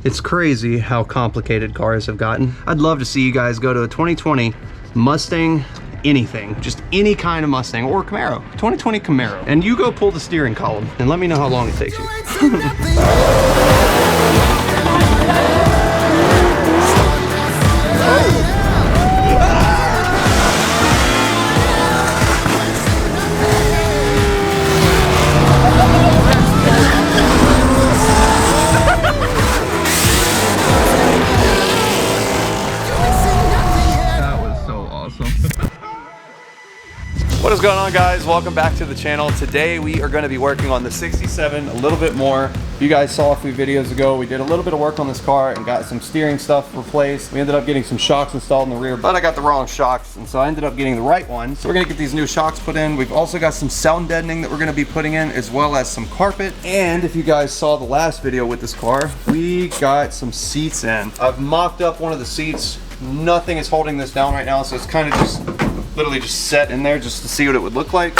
It's crazy how complicated cars have gotten. I'd love to see you guys go to a 2020 Mustang, anything, just any kind of Mustang or Camaro, 2020 Camaro, and you go pull the steering column and let me know how long it takes you. What is going on, guys? Welcome back to the channel. Today we are going to be working on the 67 a little bit more. You guys saw a few videos ago, we did a little bit of work on this car and got some steering stuff replaced. We ended up getting some shocks installed in the rear, but I got the wrong shocks, and so I ended up getting the right one. So we're going to get these new shocks put in. We've also got some sound deadening that we're going to be putting in, as well as some carpet. And if you guys saw the last video with this car, we got some seats in. I've mocked up one of the seats. Nothing is holding this down right now, so it's kind of just literally just set in there just to see what it would look like.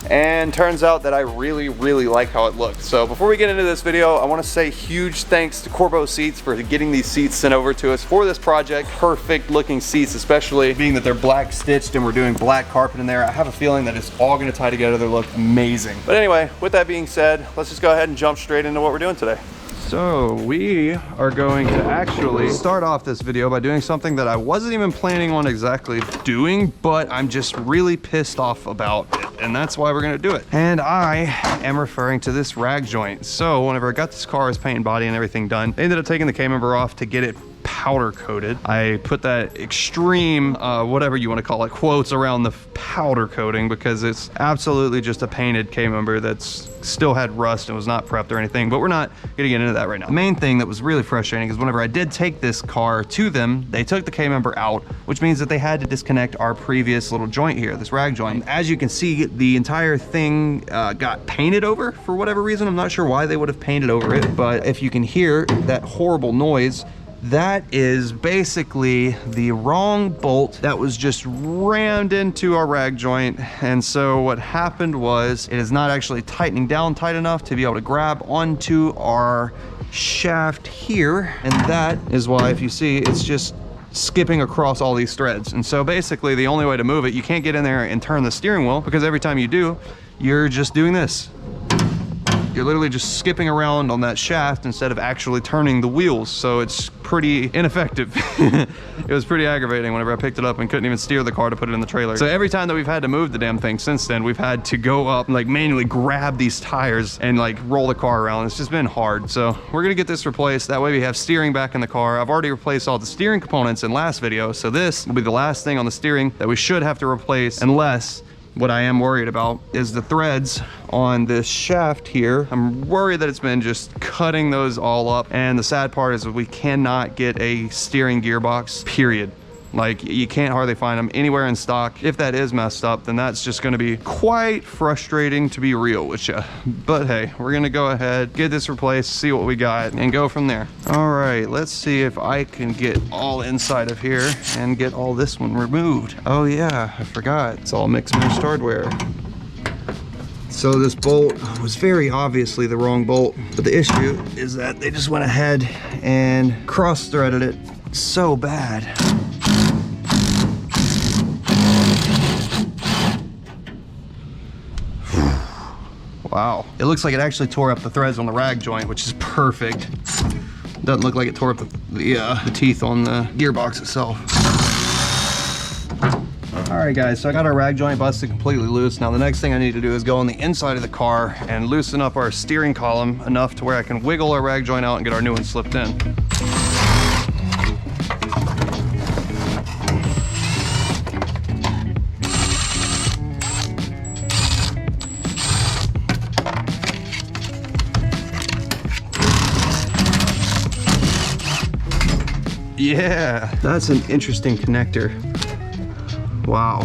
And turns out that I really like how it looks. So before we get into this video, I want to say huge thanks to Corbo Seats for getting these seats sent over to us for this project. Perfect looking seats, especially being that they're black stitched and we're doing black carpet in there. I have a feeling that it's all going to tie together to look amazing. But anyway, with that being said, let's just go ahead and jump straight into what we're doing today. So we are going to actually start off this video by doing something that I wasn't even planning on exactly doing, but I'm just really pissed off about it, and that's why we're gonna do it. And I am referring to this rag joint. So whenever I got this car's paint and body and everything done, I ended up taking the K-member off to get it powder coated. I put that extreme, whatever you want to call it, quotes around the powder coating because it's absolutely just a painted K-member that's still had rust and was not prepped or anything, but we're not gonna get into that right now. The main thing that was really frustrating is whenever I did take this car to them, they took the K-member out, which means that they had to disconnect our previous little joint here, this rag joint. As you can see, the entire thing got painted over for whatever reason. I'm not sure why they would have painted over it, but if you can hear that horrible noise, that is basically the wrong bolt that was just rammed into our rag joint. And so what happened was it is not actually tightening down tight enough to be able to grab onto our shaft here. And that is why, if you see, it's just skipping across all these threads. And so basically the only way to move it, you can't get in there and turn the steering wheel, because every time you do, you're just doing this. You're literally just skipping around on that shaft instead of actually turning the wheels. So it's pretty ineffective. It was pretty aggravating whenever I picked it up and couldn't even steer the car to put it in the trailer. So every time that we've had to move the damn thing since then, we've had to go up and like manually grab these tires and like roll the car around. It's just been hard. So we're gonna get this replaced. That way we have steering back in the car. I've already replaced all the steering components in last video. So this will be the last thing on the steering that we should have to replace, unless what I am worried about is the threads on this shaft here. I'm worried that it's been just cutting those all up. And the sad part is that we cannot get a steering gearbox, period. Like, you can't hardly find them anywhere in stock. If that is messed up, then that's just gonna be quite frustrating, to be real with you. But hey, we're gonna go ahead, get this replaced, see what we got, and go from there. All right, let's see if I can get all inside of here and get all this one removed. Oh yeah, I forgot. It's all mixed matched hardware. So this bolt was very obviously the wrong bolt, but the issue is that they just went ahead and cross-threaded it so bad. Wow, it looks like it actually tore up the threads on the rag joint, which is perfect. Doesn't look like it tore up the teeth on the gearbox itself. All right guys, so I got our rag joint busted completely loose. Now the next thing I need to do is go on the inside of the car and loosen up our steering column enough to where I can wiggle our rag joint out and get our new one slipped in. Yeah, that's an interesting connector. Wow.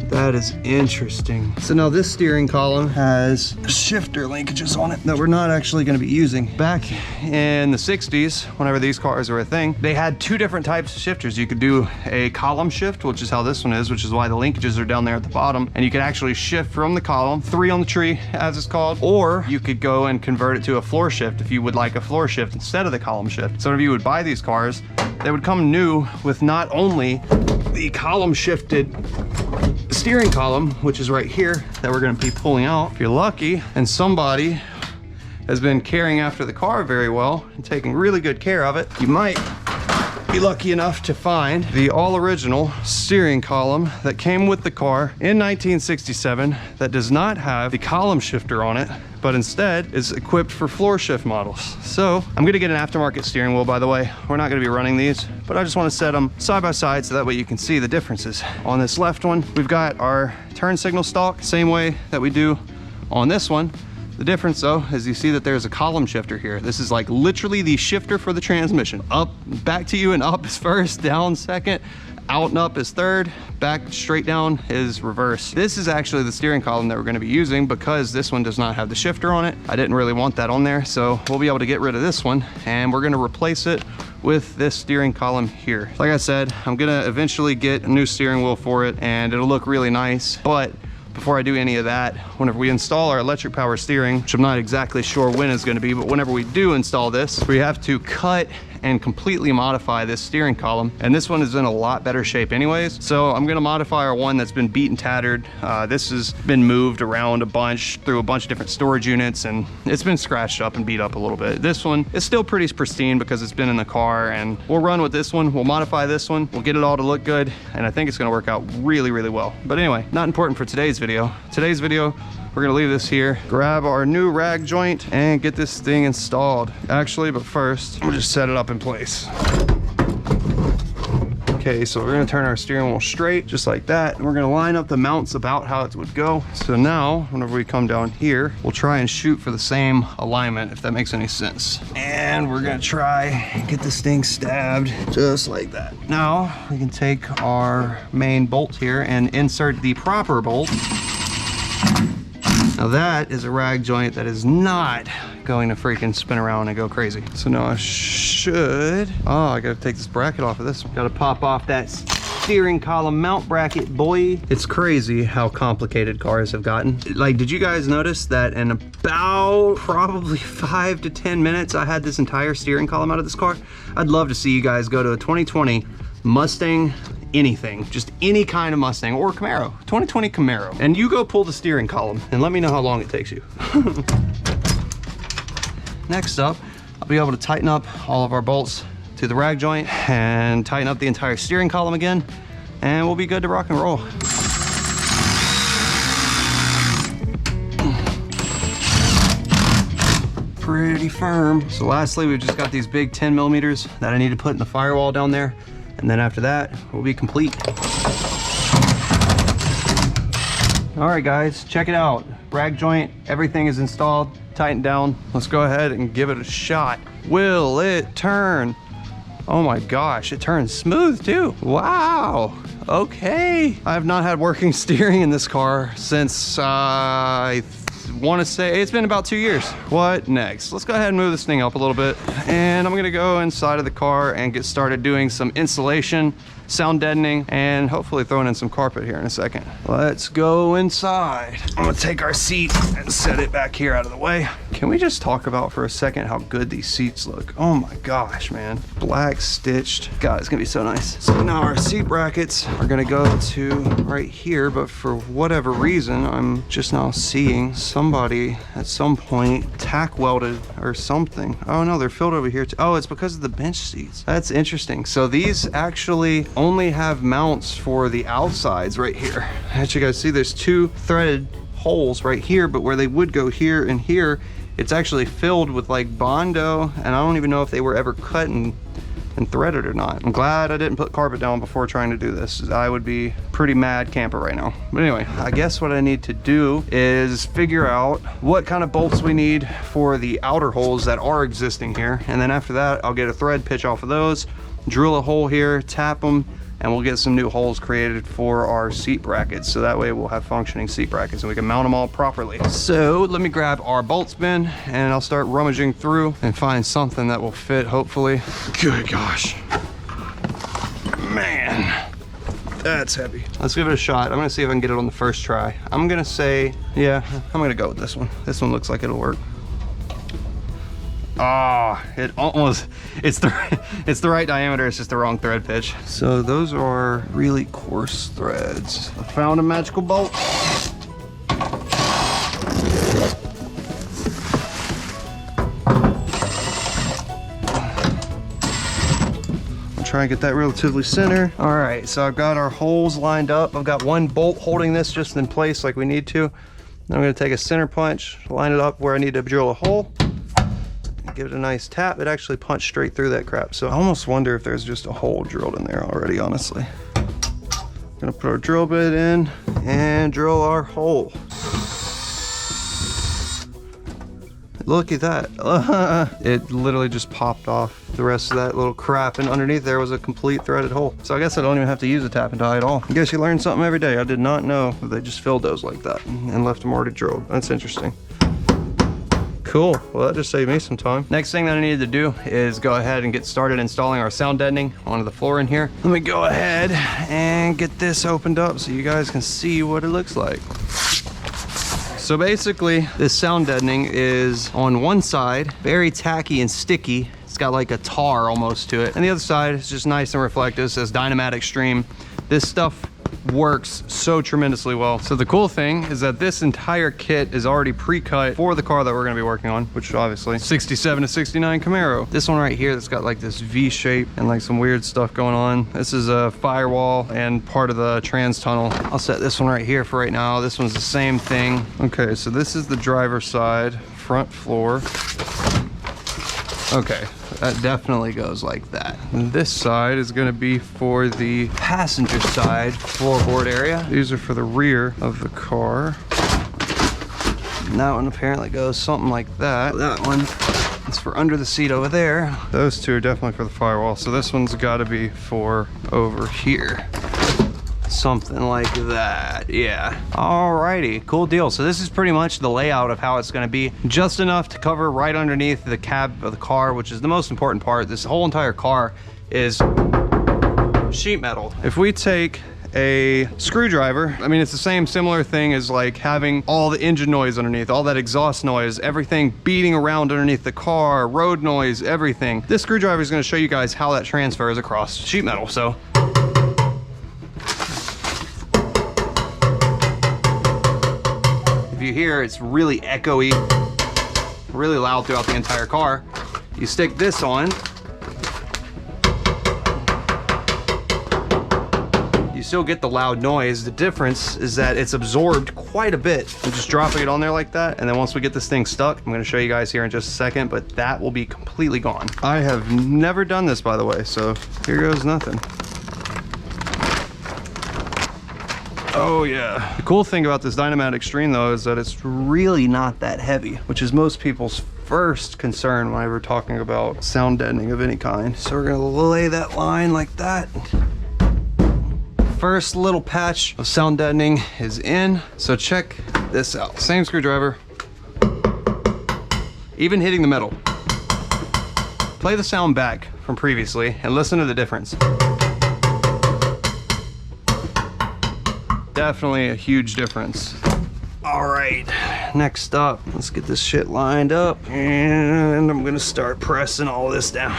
That is interesting. So now this steering column has shifter linkages on it that we're not actually going to be using. Back in the 60s, whenever these cars were a thing, they had two different types of shifters. You could do a column shift, which is how this one is, which is why the linkages are down there at the bottom. And you could actually shift from the column, 3 on the tree as it's called, or you could go and convert it to a floor shift if you would like a floor shift instead of the column shift. So if you would buy these cars, they would come new with not only the column shifted steering column, which is right here, that we're going to be pulling out. If you're lucky and somebody has been caring after the car very well and taking really good care of it, you might be lucky enough to find the all original steering column that came with the car in 1967 that does not have the column shifter on it, but instead is equipped for floor shift models. So I'm gonna get an aftermarket steering wheel, by the way. We're not gonna be running these, but I just wanna set them side by side so that way you can see the differences. On this left one, we've got our turn signal stalk, same way that we do on this one. The difference though is you see that there's a column shifter here. This is like literally the shifter for the transmission. Up, back to you and up is first, down second, out and up is third, back straight down is reverse. This is actually the steering column that we're going to be using because this one does not have the shifter on it. I didn't really want that on there, so we'll be able to get rid of this one and we're going to replace it with this steering column here. Like I said, I'm going to eventually get a new steering wheel for it and it'll look really nice, but before I do any of that, whenever we install our electric power steering, which I'm not exactly sure when it's going to be, but whenever we do install this, we have to cut and completely modify this steering column. And this one is in a lot better shape anyways. So I'm going to modify our one that's been beat and tattered. This has been moved around a bunch through a bunch of different storage units and it's been scratched up and beat up a little bit. This one is still pretty pristine because it's been in the car, and we'll run with this one. We'll modify this one. We'll get it all to look good. And I think it's going to work out really, really well. But anyway, not important for today's video. Today's video, we're gonna leave this here, grab our new rag joint and get this thing installed. Actually, but first, we'll just set it up in place. Okay, so we're gonna turn our steering wheel straight, just like that. And we're gonna line up the mounts about how it would go. So now, whenever we come down here, we'll try and shoot for the same alignment, if that makes any sense. And we're gonna try and get this thing stabbed just like that. Now, we can take our main bolt here and insert the proper bolt. Now that is a rag joint that is not going to freaking spin around and go crazy. So now I should, I gotta take this bracket off of this one. Gotta pop off that steering column mount bracket, boy. It's crazy how complicated cars have gotten. Like, did you guys notice that in about probably 5 to 10 minutes, I had this entire steering column out of this car? I'd love to see you guys go to a 2020 Mustang, anything, just any kind of Mustang or Camaro, 2020 Camaro, and you go pull the steering column and let me know how long it takes you. Next up, I'll be able to tighten up all of our bolts to the rag joint and tighten up the entire steering column again, and we'll be good to rock and roll. Pretty firm. So lastly, we've just got these big 10 millimeters that I need to put in the firewall down there. And then after that, we'll be complete. All right, guys, check it out. Rag joint, everything is installed, tightened down. Let's go ahead and give it a shot. Will it turn? Oh my gosh, it turns smooth too. Wow, okay. I have not had working steering in this car since I want to say it's been about 2 years. What next? Let's go ahead and move this thing up a little bit, and I'm gonna go inside of the car and get started doing some insulation, sound deadening, and hopefully throwing in some carpet here in a second. Let's go inside. I'm gonna take our seat and set it back here out of the way. Can we just talk about for a second how good these seats look? Oh my gosh, man. Black stitched. God, it's gonna be so nice. So now our seat brackets are gonna go to right here, but for whatever reason, I'm just now seeing somebody at some point tack welded or something. Oh no, they're filled over here too. Oh, it's because of the bench seats. That's interesting. So these actually only have mounts for the outsides right here. As you guys see, there's 2 threaded holes right here, but where they would go here and here, it's actually filled with like Bondo, and I don't even know if they were ever cut and threaded or not. I'm glad I didn't put carpet down before trying to do this. I would be pretty mad camper right now. But anyway, I guess what I need to do is figure out what kind of bolts we need for the outer holes that are existing here. And then after that, I'll get a thread pitch off of those, drill a hole here, tap them, and we'll get some new holes created for our seat brackets, so that way we'll have functioning seat brackets and we can mount them all properly. So let me grab our bolt bin and I'll start rummaging through and find something that will fit, hopefully. Good gosh, man, that's heavy. Let's give it a shot. I'm gonna see if I can get it on the first try. I'm gonna say, yeah, I'm gonna go with this one. This one looks like it'll work. Ah, it almost, it's the right diameter, it's just the wrong thread pitch. So those are really coarse threads. I found a magical bolt. I'll try and get that relatively center. All right, so I've got our holes lined up. I've got one bolt holding this just in place like we need to. Then I'm gonna take a center punch, line it up where I need to drill a hole. Give it a nice tap. It actually punched straight through that crap. So I almost wonder if there's just a hole drilled in there already, honestly. Gonna put our drill bit in and drill our hole. Look at that. It literally just popped off the rest of that little crap, and underneath there was a complete threaded hole. So I guess I don't even have to use a tap and die at all. I guess you learn something every day. I did not know that they just filled those like that and left them already drilled. That's interesting. Cool, well that just saved me some time. Next thing that I needed to do is go ahead and get started installing our sound deadening onto the floor in here. Let me go ahead and get this opened up so you guys can see what it looks like. So basically, this sound deadening is on one side, very tacky and sticky. It's got like a tar almost to it. And the other side is just nice and reflective. It says Dynamite Extreme. This stuff works so tremendously well. So the cool thing is that this entire kit is already pre-cut for the car that we're gonna be working on, which is obviously 67 to 69 Camaro. This one right here that's got like this V shape and like some weird stuff going on. This is a firewall and part of the trans tunnel. I'll set this one right here for right now. This one's the same thing. Okay, so this is the driver's side, front floor. Okay, that definitely goes like that. And this side is gonna be for the passenger side floorboard area. These are for the rear of the car. And that one apparently goes something like that. That one is for under the seat over there. Those two are definitely for the firewall. So this one's gotta be for over here. Something like that, yeah. Alrighty, cool deal. So this is pretty much the layout of how it's gonna be. Just enough to cover right underneath the cab of the car, which is the most important part. This whole entire car is sheet metal. If we take a screwdriver, I mean, it's the same similar thing as like having all the engine noise underneath, all that exhaust noise, everything beating around underneath the car, road noise, everything. This screwdriver is gonna show you guys how that transfers across sheet metal, so. If you hear, it's really echoey, really loud throughout the entire car. You stick this on, you still get the loud noise. The difference is that it's absorbed quite a bit. I'm just dropping it on there like that, and then once we get this thing stuck, I'm gonna show you guys here in just a second, but that will be completely gone. I have never done this, by the way, so here goes nothing. Oh yeah. The cool thing about this Dynamite Extreme though is that it's really not that heavy, which is most people's first concern when we're talking about sound deadening of any kind. So we're gonna lay that line like that. First little patch of sound deadening is in. So check this out. Same screwdriver, even hitting the metal. Play the sound back from previously and listen to the difference. Definitely a huge difference. All right, next up, let's get this shit lined up, and I'm gonna start pressing all this down.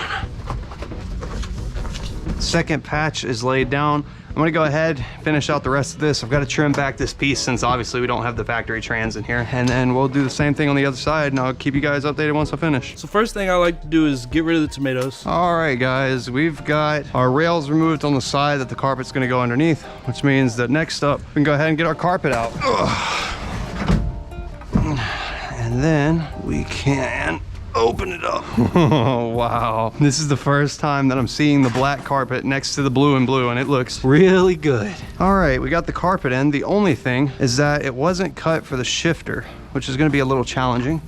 Second patch is laid down. I'm gonna go ahead, finish out the rest of this. I've got to trim back this piece since obviously we don't have the factory trans in here, and then we'll do the same thing on the other side, and I'll keep you guys updated once I finish. So first thing I like to do is get rid of the tomatoes. All right, guys, we've got our rails removed on the side that the carpet's gonna go underneath, which means that next up, we can go ahead and get our carpet out. And then we can open it up. Oh, wow. This is the first time that I'm seeing the black carpet next to the blue and blue, and it looks really good. All right, we got the carpet in. The only thing is that it wasn't cut for the shifter, which is gonna be a little challenging.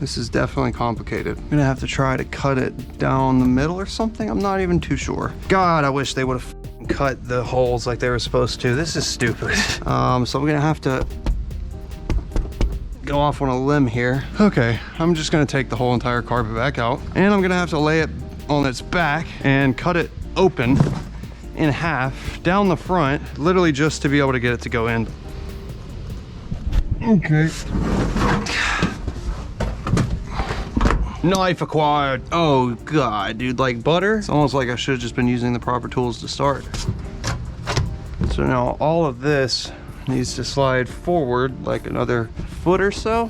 This is definitely complicated. I'm gonna have to try to cut it down the middle or something. I'm not even too sure. God, I wish they would have cut the holes like they were supposed to. This is stupid. So I'm gonna have to go off on a limb here. Okay, I'm just gonna take the whole entire carpet back out, and I'm gonna have to lay it on its back and cut it open in half down the front, literally just to be able to get it to go in. Okay. Knife acquired. Oh God, dude, like butter? It's almost like I should have just been using the proper tools to start. So now all of this needs to slide forward like another foot or so.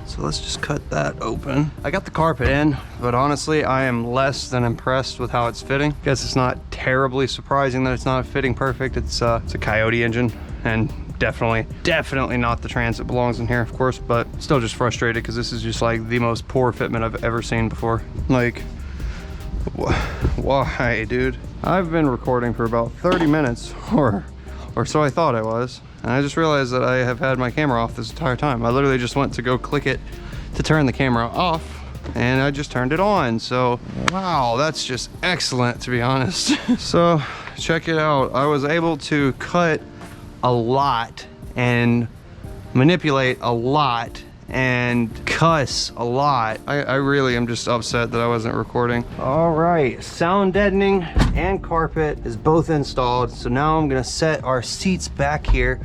So let's just cut that open. I got the carpet in, but honestly, I am less than impressed with how it's fitting. Guess it's not terribly surprising that it's not fitting perfect. It's a Coyote engine, and definitely not the trans that belongs in here, of course, but still just frustrated because this is just like the most poor fitment I've ever seen before. Like, why, dude? I've been recording for about 30 minutes, or so I thought I was, and I just realized that I have had my camera off this entire time. I literally just went to go click it to turn the camera off, and I just turned it on. So, wow, that's just excellent, to be honest. So, check it out. I was able to cut a lot and manipulate a lot and cuss a lot. I really am just upset that I wasn't recording. All right, sound deadening and carpet is both installed. So now I'm gonna set our seats back here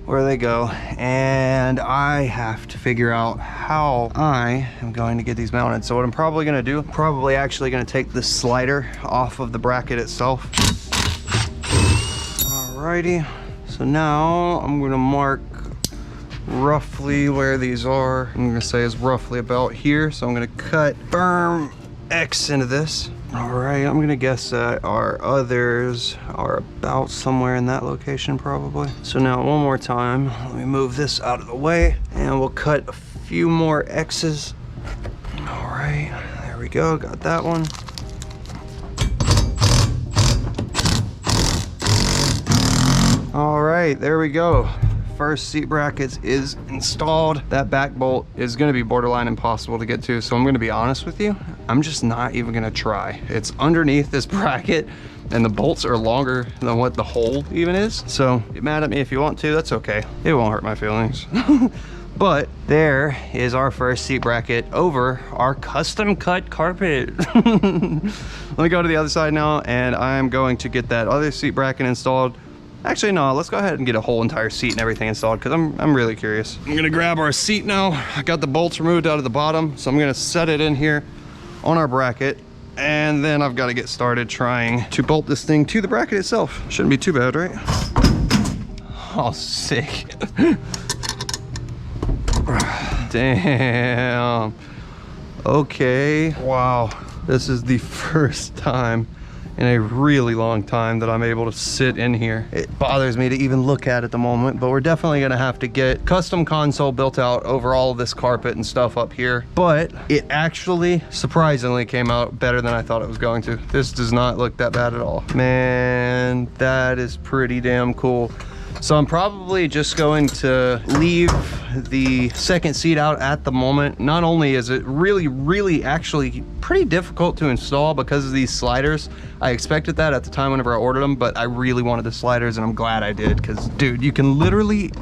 where they go, and I have to figure out how I am going to get these mounted. So what I'm probably gonna do, probably actually gonna take the slider off of the bracket itself. Alrighty, so now I'm gonna mark roughly where these are. I'm gonna say is roughly about here. So I'm gonna cut berm X into this. All right, I'm gonna guess that our others are about somewhere in that location probably. So now one more time, let me move this out of the way and we'll cut a few more X's. All right, there we go, got that one. All right, there we go. First seat brackets is installed. That back bolt is gonna be borderline impossible to get to, so I'm gonna be honest with you, I'm just not even gonna try. It's underneath this bracket and the bolts are longer than what the hole even is. So get mad at me if you want to, that's okay. It won't hurt my feelings. But there is our first seat bracket over our custom cut carpet. Let me go to the other side now, and I'm going to get that other seat bracket installed. Actually, no, let's go ahead and get a whole entire seat and everything installed because I'm really curious. I'm gonna grab our seat now. I got the bolts removed out of the bottom, so I'm gonna set it in here on our bracket, and then I've got to get started trying to bolt this thing to the bracket itself. Shouldn't be too bad, right? Oh, sick. Damn. Okay. Wow. This is the first time in a really long time that I'm able to sit in here. It bothers me to even look at the moment, but we're definitely gonna have to get custom console built out over all of this carpet and stuff up here. But it actually, surprisingly, came out better than I thought it was going to. This does not look that bad at all. Man, that is pretty damn cool. So I'm probably just going to leave the second seat out at the moment. Not only is it really actually pretty difficult to install because of these sliders. I expected that at the time whenever I ordered them, but I really wanted the sliders and I'm glad I did because, dude, you can literally,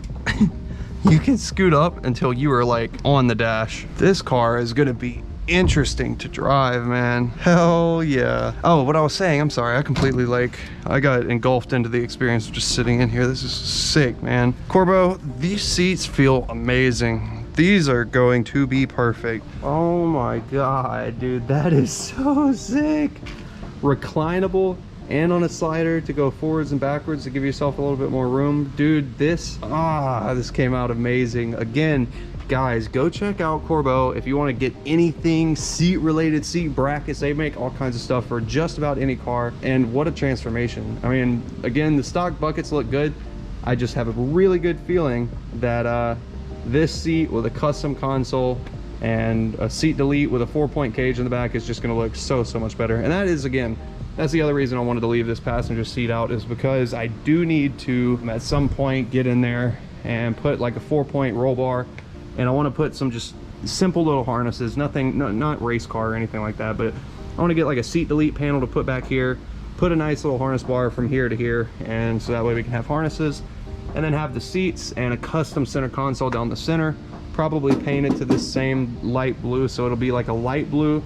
you can scoot up until you are like on the dash. This car is gonna be interesting to drive, man. Hell yeah. Oh, what I was saying, I'm sorry, I got engulfed into the experience of just sitting in here. This is sick, man. Corbo, these seats feel amazing. These are going to be perfect. Oh my God, dude, that is so sick. Reclinable and on a slider to go forwards and backwards to give yourself a little bit more room. Dude, this came out amazing. Again, guys, go check out Corbo if you want to get anything seat related, seat brackets. They make all kinds of stuff for just about any car, and what a transformation. I mean, again, the stock buckets look good. I just have a really good feeling that this seat with a custom console and a seat delete with a 4-point cage in the back is just going to look so much better. And that is, again, that's the other reason I wanted to leave this passenger seat out, is because I do need to at some point get in there and put like a 4-point roll bar. And I want to put some just simple little harnesses, nothing, not race car or anything like that, but I want to get like a seat delete panel to put back here, put a nice little harness bar from here to here, and so that way we can have harnesses, and then have the seats and a custom center console down the center, probably painted to this same light blue, so it'll be like a light blue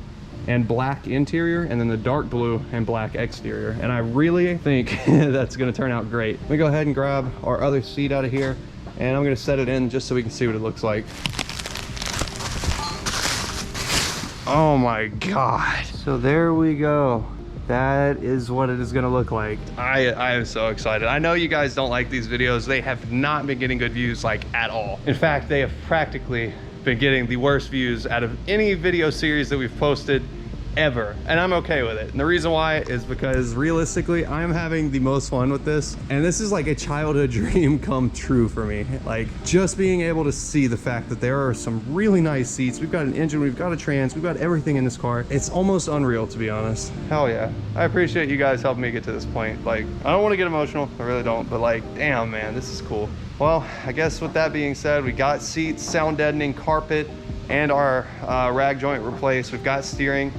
and black interior, and then the dark blue and black exterior. And I really think that's going to turn out great. Let me go ahead and grab our other seat out of here, and I'm going to set it in just so we can see what it looks like. Oh my god. So there we go. That is what it is going to look like. I am so excited. I know you guys don't like these videos. They have not been getting good views like at all. In fact, they have practically been getting the worst views out of any video series that we've posted ever, and I'm okay with it. And the reason why is because realistically I'm having the most fun with this, and this is like a childhood dream come true for me. Like, just being able to see the fact that there are some really nice seats, we've got an engine, we've got a trans, we've got everything in this car. It's almost unreal, to be honest. Hell yeah. I appreciate you guys helping me get to this point. Like, I don't want to get emotional, I really don't, but like, damn man, this is cool. Well, I guess with that being said, we got seats, sound deadening, carpet, and our rag joint replaced. We've got steering,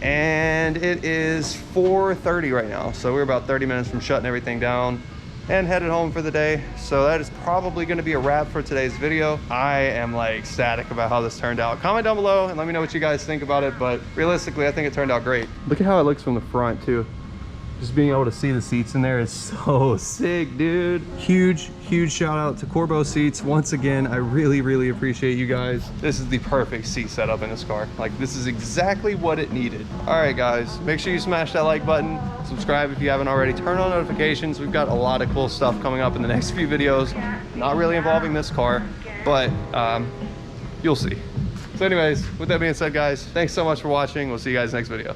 and it is 4:30 right now, so we're about 30 minutes from shutting everything down and headed home for the day. So that is probably going to be a wrap for today's video. I am like ecstatic about how this turned out. Comment down below and let me know what you guys think about it, but realistically I think it turned out great. Look at how it looks from the front too. Just being able to see the seats in there is so sick, dude. Huge shout out to Corbo Seats. Once again, I really appreciate you guys. This is the perfect seat setup in this car. Like, this is exactly what it needed. All right, guys, make sure you smash that like button. Subscribe if you haven't already. Turn on notifications. We've got a lot of cool stuff coming up in the next few videos. Not really involving this car, but you'll see. So anyways, with that being said, guys, thanks so much for watching. We'll see you guys next video.